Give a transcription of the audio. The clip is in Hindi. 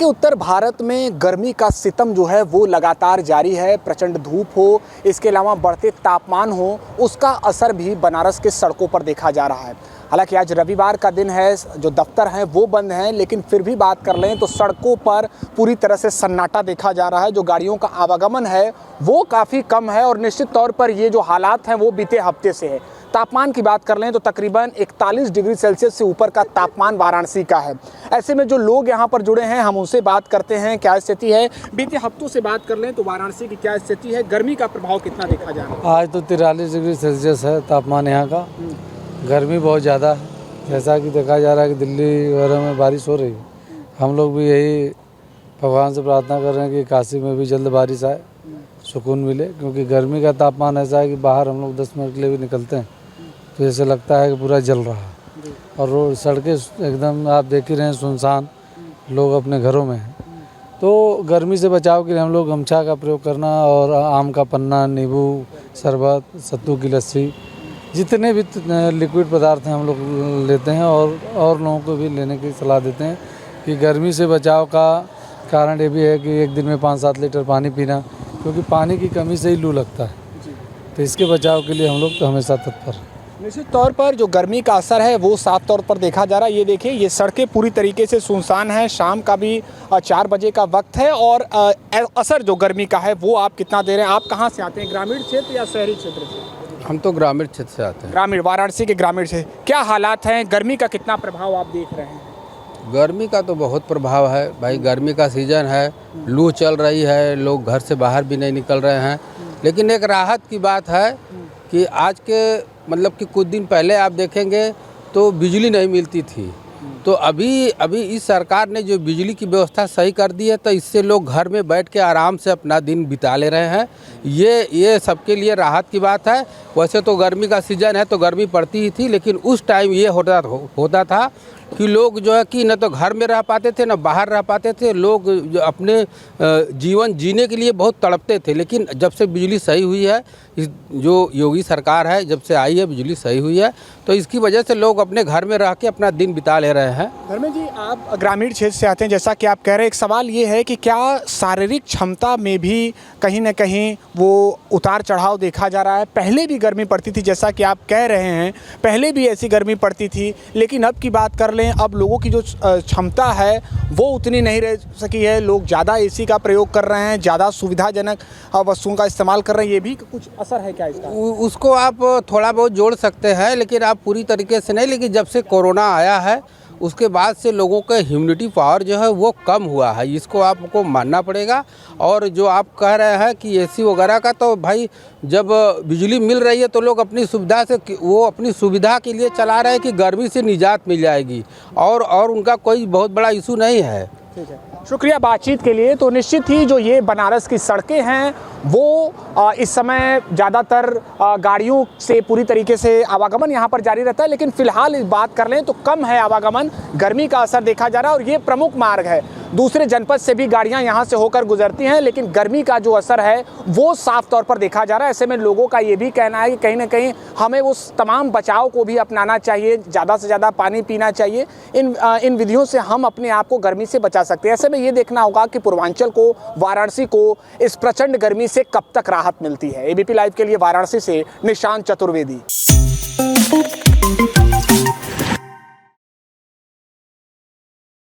देखिए, उत्तर भारत में गर्मी का सितम जो है वो लगातार जारी है। प्रचंड धूप हो, इसके अलावा बढ़ते तापमान हो, उसका असर भी बनारस के सड़कों पर देखा जा रहा है। हालांकि आज रविवार का दिन है, जो दफ्तर हैं वो बंद हैं, लेकिन फिर भी बात कर लें तो सड़कों पर पूरी तरह से सन्नाटा देखा जा रहा है। जो गाड़ियों का आवागमन है वो काफ़ी कम है और निश्चित तौर पर ये जो हालात हैं वो बीते हफ्ते से है। तापमान की बात कर लें तो तकरीबन 41 डिग्री सेल्सियस से ऊपर का तापमान वाराणसी का है। ऐसे में जो लोग यहाँ पर जुड़े हैं, हम उनसे बात करते हैं क्या स्थिति है। बीते हफ्तों से बात कर लें तो वाराणसी की क्या स्थिति है, गर्मी का प्रभाव कितना देखा जा रहा है? आज तो 43 डिग्री सेल्सियस है तापमान यहाँ का। गर्मी बहुत ज़्यादा है, जैसा कि देखा जा रहा है कि दिल्ली वगैरह में बारिश हो रही है। हम लोग भी यही भगवान से प्रार्थना कर रहे हैं कि काशी में भी जल्द बारिश आए, सुकून मिले, क्योंकि गर्मी का तापमान ऐसा है कि बाहर हम लोग 10 मिनट के लिए भी निकलते हैं तो ऐसे लगता है कि पूरा जल रहा है। और रोड सड़कें एकदम आप देख ही रहे हैं सुनसान, लोग अपने घरों में हैं। तो गर्मी से बचाव के लिए हम लोग गमछा का प्रयोग करना और आम का पन्ना, नींबू शरबत, सत्तू की लस्सी, जितने भी लिक्विड पदार्थ हैं हम लोग लेते हैं और लोगों को भी लेने की सलाह देते हैं कि गर्मी से बचाव का कारण ये भी है कि एक दिन में 5-7 लीटर पानी पीना, क्योंकि पानी की कमी से ही लू लगता है। तो इसके बचाव के लिए हम लोग तो हमेशा तत्पर हैं। निश्चित तौर पर जो गर्मी का असर है वो साफ तौर पर देखा जा रहा है। ये देखिए, ये सड़कें पूरी तरीके से सुनसान हैं। शाम का भी 4 बजे का वक्त है और असर जो गर्मी का है वो आप कितना दे रहे हैं? आप कहाँ से आते हैं, ग्रामीण क्षेत्र या शहरी क्षेत्र से? हम तो ग्रामीण क्षेत्र से आते हैं। ग्रामीण, वाराणसी के ग्रामीण से। क्या हालात हैं, गर्मी का कितना प्रभाव आप देख रहे हैं? गर्मी का तो बहुत प्रभाव है भाई। गर्मी का सीज़न है, लू चल रही है, लोग घर से बाहर भी नहीं निकल रहे हैं। लेकिन एक राहत की बात है कि आज के मतलब कि कुछ दिन पहले आप देखेंगे तो बिजली नहीं मिलती थी। तो अभी इस सरकार ने जो बिजली की व्यवस्था सही कर दी है, तो इससे लोग घर में बैठ के आराम से अपना दिन बिता ले रहे हैं। ये सबके लिए राहत की बात है। वैसे तो गर्मी का सीज़न है तो गर्मी पड़ती ही थी, लेकिन उस टाइम ये होता था कि लोग जो है कि न तो घर में रह पाते थे न बाहर रह पाते थे। लोग जो अपने जीवन जीने के लिए बहुत तड़पते थे। लेकिन जब से बिजली सही हुई है, जो योगी सरकार है जब से आई है, बिजली सही हुई है, तो इसकी वजह से लोग अपने घर में रह के अपना दिन बिता ले रहे हैं। धर्मेंद्र जी, आप ग्रामीण क्षेत्र से आते हैं, जैसा कि आप कह रहे हैं। एक सवाल ये है कि क्या शारीरिक क्षमता में भी कहीं ना कहीं वो उतार चढ़ाव देखा जा रहा है? पहले भी गर्मी पड़ती थी, जैसा कि आप कह रहे हैं, पहले भी ऐसी गर्मी पड़ती थी, लेकिन अब की बात कर लें, अब लोगों की जो क्षमता है वो उतनी नहीं रह सकी है। लोग ज़्यादा एसी का प्रयोग कर रहे हैं, ज़्यादा सुविधाजनक वस्तुओं का इस्तेमाल कर रहे हैं। ये भी कुछ असर है क्या इसका? उसको आप थोड़ा बहुत जोड़ सकते हैं, लेकिन आप पूरी तरीके से नहीं। लेकिन जब से कोरोना आया है उसके बाद से लोगों का ह्यूमिडिटी पावर जो है वो कम हुआ है, इसको आपको मानना पड़ेगा। और जो आप कह रहे हैं कि एसी वगैरह का, तो भाई जब बिजली मिल रही है तो लोग अपनी सुविधा से वो अपनी सुविधा के लिए चला रहे हैं कि गर्मी से निजात मिल जाएगी, और उनका कोई बहुत बड़ा इशू नहीं है। ठीक है, शुक्रिया बातचीत के लिए। तो निश्चित ही जो ये बनारस की सड़कें हैं वो इस समय ज़्यादातर गाड़ियों से पूरी तरीके से आवागमन यहाँ पर जारी रहता है, लेकिन फ़िलहाल इस बात कर लें तो कम है आवागमन। गर्मी का असर देखा जा रहा है और ये प्रमुख मार्ग है, दूसरे जनपद से भी गाड़ियाँ यहाँ से होकर गुजरती हैं, लेकिन गर्मी का जो असर है वो साफ तौर पर देखा जा रहा है। ऐसे में लोगों का ये भी कहना है कि कहीं ना कहीं हमें उस तमाम बचाव को भी अपनाना चाहिए, ज़्यादा से ज़्यादा पानी पीना चाहिए। इन विधियों से हम अपने आप को गर्मी से बचा सकते हैं। ऐसे में ये देखना होगा कि पूर्वांचल को, वाराणसी को इस प्रचंड गर्मी से कब तक राहत मिलती है। एबीपी लाइव के लिए वाराणसी से निशांत चतुर्वेदी।